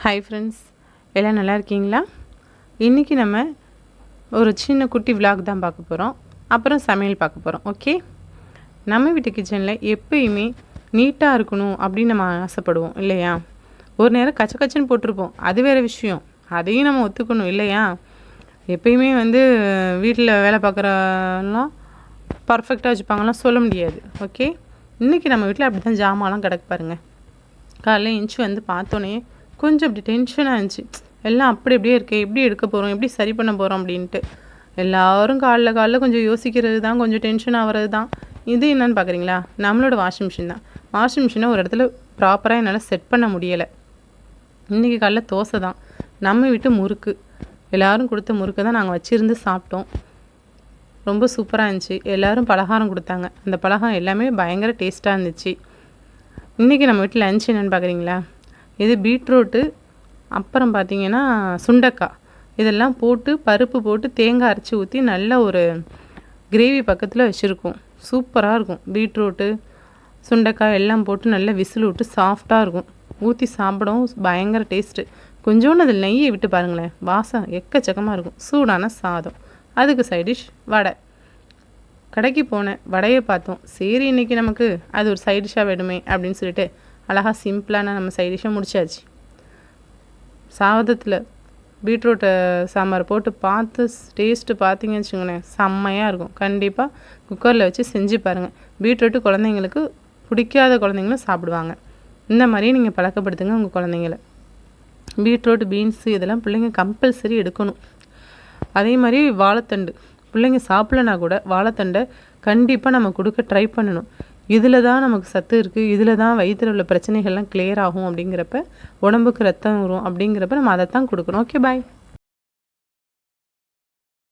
Hi friends, எல்லாம் நல்லா இருக்கீங்களா? இன்றைக்கி நம்ம ஒரு சின்ன குட்டி விலாக் தான் பார்க்க போகிறோம். அப்புறம் சமையல் பார்க்க போகிறோம். ஓகே, நம்ம வீட்டு கிச்சனில் எப்பயுமே நீட்டாக இருக்கணும் அப்படின்னு நம்ம ஆசைப்படுவோம் இல்லையா? ஒரு நேரம் கச்ச கச்சன்னு போட்டிருப்போம், அது வேறு விஷயம். அதையும் நம்ம ஒத்துக்கணும் இல்லையா? எப்பயுமே வீட்டில் வேலை பார்க்குறலாம் பர்ஃபெக்டாக வச்சுப்பாங்கலாம் சொல்ல முடியாது. ஓகே, இன்றைக்கி நம்ம வீட்டில் அப்படி தான் ஜாமான்லாம் கிடக்கு பாருங்கள். காலையில் எந்திச்சு பார்த்தோன்னே கொஞ்சம் அப்படி டென்ஷனாக இருந்துச்சு. எல்லாம் அப்படி அப்படியே இருக்கே, எப்படி எடுக்க போகிறோம், எப்படி சரி பண்ண போகிறோம் அப்படின்ட்டு எல்லோரும் காலைல கொஞ்சம் யோசிக்கிறது தான், கொஞ்சம் டென்ஷன் ஆகிறது தான். இது என்னென்னு பார்க்குறீங்களா? நம்மளோட வாஷிங் மிஷின் தான். வாஷிங் மிஷினை ஒரு இடத்துல ப்ராப்பராக என்னால் செட் பண்ண முடியலை. இன்றைக்கி காலைல தோசை தான், நம்ம வீட்டு முறுக்கு, எல்லோரும் கொடுத்த முறுக்கு தான் நாங்கள் வச்சுருந்து சாப்பிட்டோம். ரொம்ப சூப்பராக இருந்துச்சு. எல்லோரும் பலகாரம் கொடுத்தாங்க. அந்த பலகாரம் எல்லாமே பயங்கர டேஸ்ட்டாக இருந்துச்சு. இன்றைக்கி நம்ம வீட்டில் லன்ச் என்னென்னு பார்க்குறீங்களா? இது பீட்ரூட்டு, அப்புறம் பார்த்திங்கன்னா சுண்டைக்காய், இதெல்லாம் போட்டு பருப்பு போட்டு தேங்காய் அரைச்சி ஊற்றி நல்ல ஒரு கிரேவி பக்கத்தில் வச்சுருக்கோம். சூப்பராக இருக்கும். பீட்ரூட்டு சுண்டைக்காய் எல்லாம் போட்டு நல்லா விசில் விட்டு சாஃப்டாக இருக்கும். ஊற்றி சாப்பிடவும் பயங்கர டேஸ்ட்டு. கொஞ்சோண்டு அதில் நெய்யை விட்டு பாருங்களேன், வாசம் எக்கச்சக்கமாக இருக்கும். சூடான சாதம், அதுக்கு சைடிஷ் வடை. கடைக்கு போனேன், வடையை பார்த்தோம். சரி, இன்றைக்கி நமக்கு அது ஒரு சைடிஷாக வேணுமே அப்படின்னு சொல்லிட்டு அழகாக சிம்பிளான நம்ம சைடிஷாக முடிச்சாச்சு. சாதத்தில் பீட்ரூட்டை சாம்பார் போட்டு பார்த்து டேஸ்ட்டு பார்த்தீங்கன்னு வச்சுக்கோங்களேன், செம்மையாக இருக்கும். கண்டிப்பாக குக்கரில் வச்சு செஞ்சு பாருங்கள். பீட்ரூட்டு குழந்தைங்களுக்கு பிடிக்காத குழந்தைங்களும் சாப்பிடுவாங்க. இந்த மாதிரியே நீங்கள் பழக்கப்படுத்துங்க உங்கள் குழந்தைங்கள. பீட்ரூட், பீன்ஸு இதெல்லாம் பிள்ளைங்க கம்பல்சரி எடுக்கணும். அதே மாதிரி வாழைத்தண்டு, பிள்ளைங்க சாப்பிட்லனா கூட வாழைத்தண்டை கண்டிப்பாக நம்ம கொடுக்க ட்ரை பண்ணணும். இதில் தான் நமக்கு சத்து இருக்குது, இதில் தான் வயிற்றில் உள்ள பிரச்சனைகள்லாம் கிளியர் ஆகும். அப்படிங்கிறப்ப உடம்புக்கு ரத்தம் வரும். அப்படிங்கிறப்ப நம்ம அதை தான் கொடுக்கணும். ஓகே, பாய்.